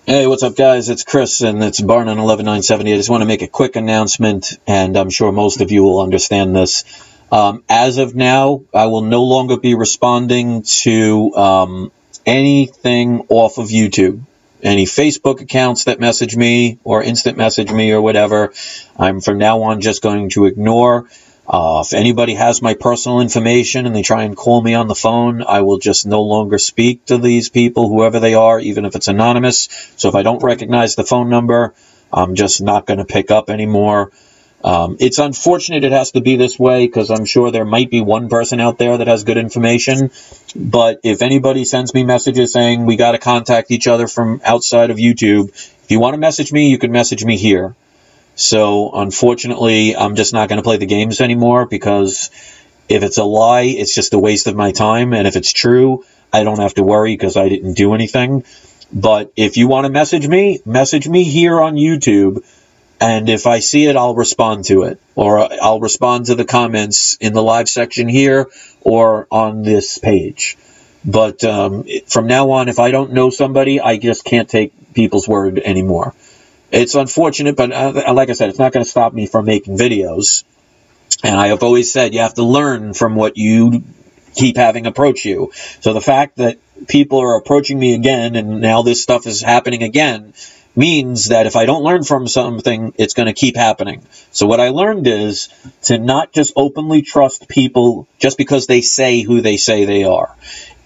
Hey, what's up, guys? It's Chris, and it's Barnon 11970. I just want to make a quick announcement, and I'm sure most of you will understand this. As of now, I will no longer be responding to anything off of YouTube. Any Facebook accounts that message me or instant message me or whatever, I'm from now on just going to ignore. If anybody has my personal information and they try and call me on the phone, I will just no longer speak to these people, whoever they are, even if it's anonymous. So if I don't recognize the phone number, I'm just not going to pick up anymore. It's unfortunate it has to be this way, because I'm sure there might be one person out there that has good information. But if anybody sends me messages saying we got to contact each other from outside of YouTube, if you want to message me, you can message me here. So, unfortunately, I'm just not going to play the games anymore, because if it's a lie, it's just a waste of my time. And if it's true, I don't have to worry because I didn't do anything. But if you want to message me here on YouTube. And if I see it, I'll respond to it. Or I'll respond to the comments in the live section here or on this page. But from now on, if I don't know somebody, I just can't take people's word anymore. It's unfortunate, but like I said, it's not going to stop me from making videos. And I have always said you have to learn from what you keep having approach you. So the fact that people are approaching me again, and now this stuff is happening again, means that if I don't learn from something, it's going to keep happening. So what I learned is to not just openly trust people just because they say who they say they are.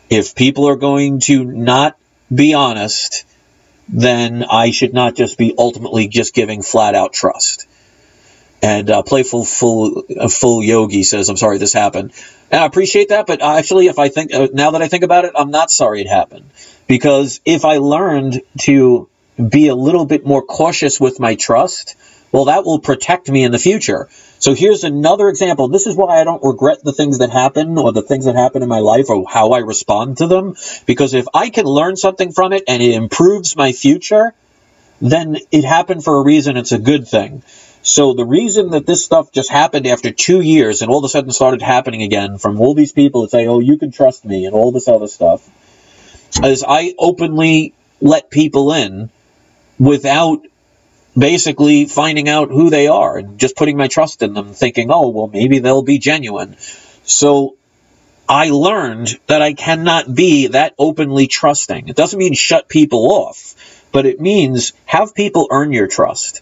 If people are going to not be honest, then I should not just be ultimately just giving flat-out trust. And Playful Full Yogi says, I'm sorry this happened. And I appreciate that, but actually, if I think now that I think about it, I'm not sorry it happened. Because if I learned to be a little bit more cautious with my trust, well, that will protect me in the future. So here's another example. This is why I don't regret the things that happen or the things that happen in my life or how I respond to them. Because if I can learn something from it and it improves my future, then it happened for a reason. It's a good thing. So the reason that this stuff just happened after 2 years and all of a sudden started happening again from all these people that say, oh, you can trust me and all this other stuff, is I openly let people in without basically finding out who they are and just putting my trust in them, thinking, oh, well, maybe they'll be genuine. So I learned that I cannot be that openly trusting. It doesn't mean shut people off, but it means have people earn your trust.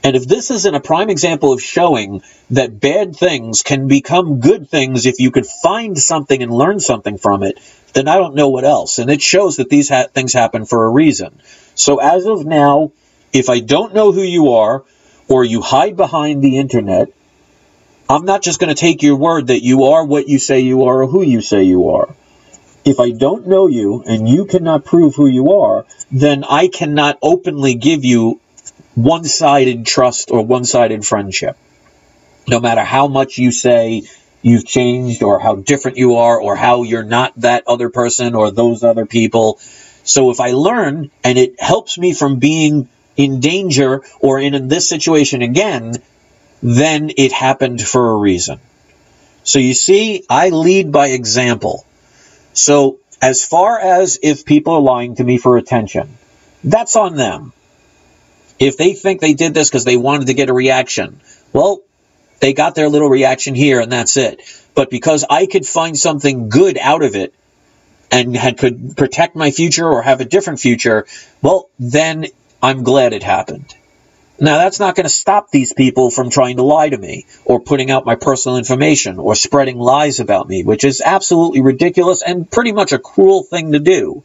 And if this isn't a prime example of showing that bad things can become good things if you could find something and learn something from it, then I don't know what else. And it shows that these things happen for a reason. So as of now, if I don't know who you are, or you hide behind the internet, I'm not just going to take your word that you are what you say you are or who you say you are. If I don't know you and you cannot prove who you are, then I cannot openly give you one-sided trust or one-sided friendship. No matter how much you say you've changed or how different you are or how you're not that other person or those other people. So if I learn and it helps me from being in danger or in this situation again, then it happened for a reason. So you see, I lead by example. So as far as if people are lying to me for attention, that's on them. If they think they did this because they wanted to get a reaction, well, they got their little reaction here and that's it. But because I could find something good out of it and could protect my future or have a different future, well, then I'm glad it happened. Now, that's not going to stop these people from trying to lie to me or putting out my personal information or spreading lies about me, which is absolutely ridiculous and pretty much a cruel thing to do.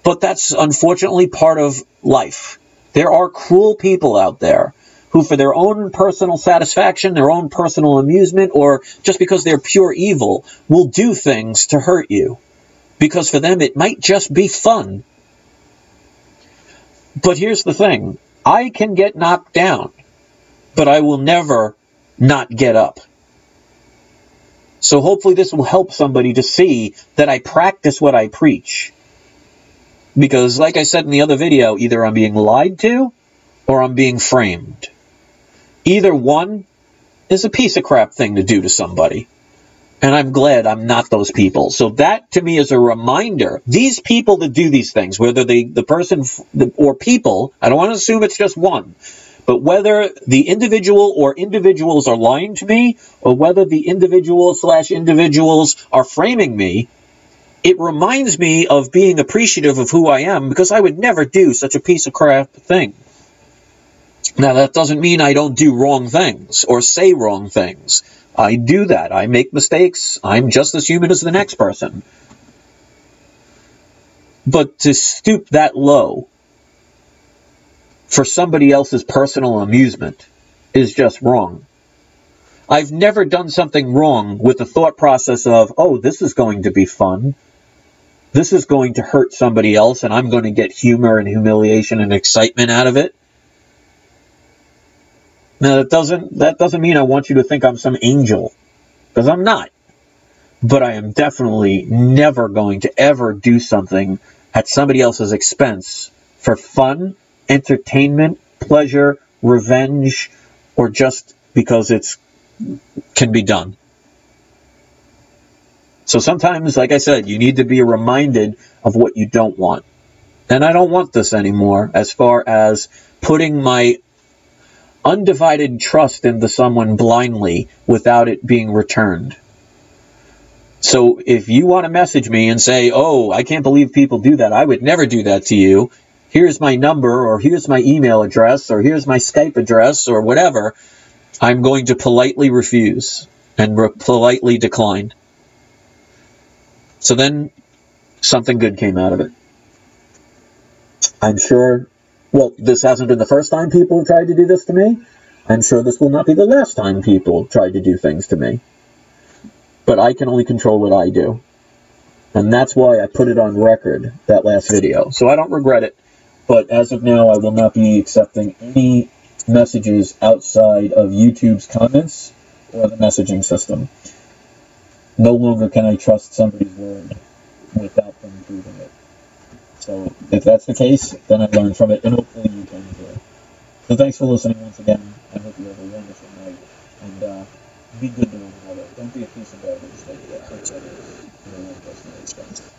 But that's unfortunately part of life. There are cruel people out there who, for their own personal satisfaction, their own personal amusement, or just because they're pure evil, will do things to hurt you. Because for them, it might just be fun. But here's the thing. I can get knocked down, but I will never not get up. So hopefully this will help somebody to see that I practice what I preach. Because like I said in the other video, either I'm being lied to or I'm being framed. Either one is a piece of crap thing to do to somebody. And I'm glad I'm not those people. So that, to me, is a reminder. These people that do these things, whether the person or people, I don't want to assume it's just one, but whether the individual or individuals are lying to me, or whether the individual/individuals are framing me, it reminds me of being appreciative of who I am, because I would never do such a piece of crap thing. Now, that doesn't mean I don't do wrong things or say wrong things. I do that. I make mistakes. I'm just as human as the next person. But to stoop that low for somebody else's personal amusement is just wrong. I've never done something wrong with the thought process of, oh, this is going to be fun. This is going to hurt somebody else, and I'm going to get humor and humiliation and excitement out of it. Now, that doesn't mean I want you to think I'm some angel, because I'm not. But I am definitely never going to ever do something at somebody else's expense for fun, entertainment, pleasure, revenge, or just because it can be done. So sometimes, like I said, you need to be reminded of what you don't want. And I don't want this anymore, as far as putting my undivided trust into someone blindly without it being returned. So if you want to message me and say, oh, I can't believe people do that, I would never do that to you, here's my number, or here's my email address, or here's my Skype address, or whatever, I'm going to politely refuse and politely decline. So then something good came out of it. I'm sure, well, this hasn't been the first time people have tried to do this to me. I'm sure this will not be the last time people tried to do things to me. But I can only control what I do. And that's why I put it on record, that last video. So I don't regret it. But as of now, I will not be accepting any messages outside of YouTube's comments or the messaging system. No longer can I trust somebody's word without them proving it. So if that's the case, then I learned from it, and hopefully you can too. So thanks for listening once again. I hope you have a wonderful night, and be good to one another. Don't be a piece of garbage that hurts others for their own personal expense.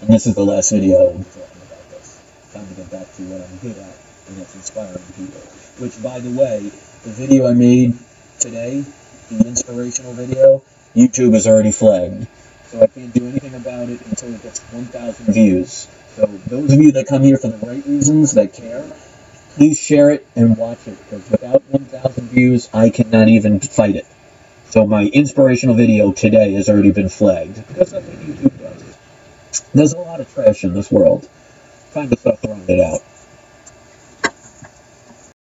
And this is the last video I'll be talking about this. Time to get back to what I'm good at, and that's inspiring people. Which, by the way, the video I made today, the inspirational video, YouTube has already flagged. So I can't do anything about it until it gets 1,000 views. So those of you that come here for the right reasons, that care, please share it and watch it, because without 1,000 views, I cannot even fight it. So my inspirational video today has already been flagged, because that's what YouTube does. There's a lot of trash in this world. Time to start throwing it out.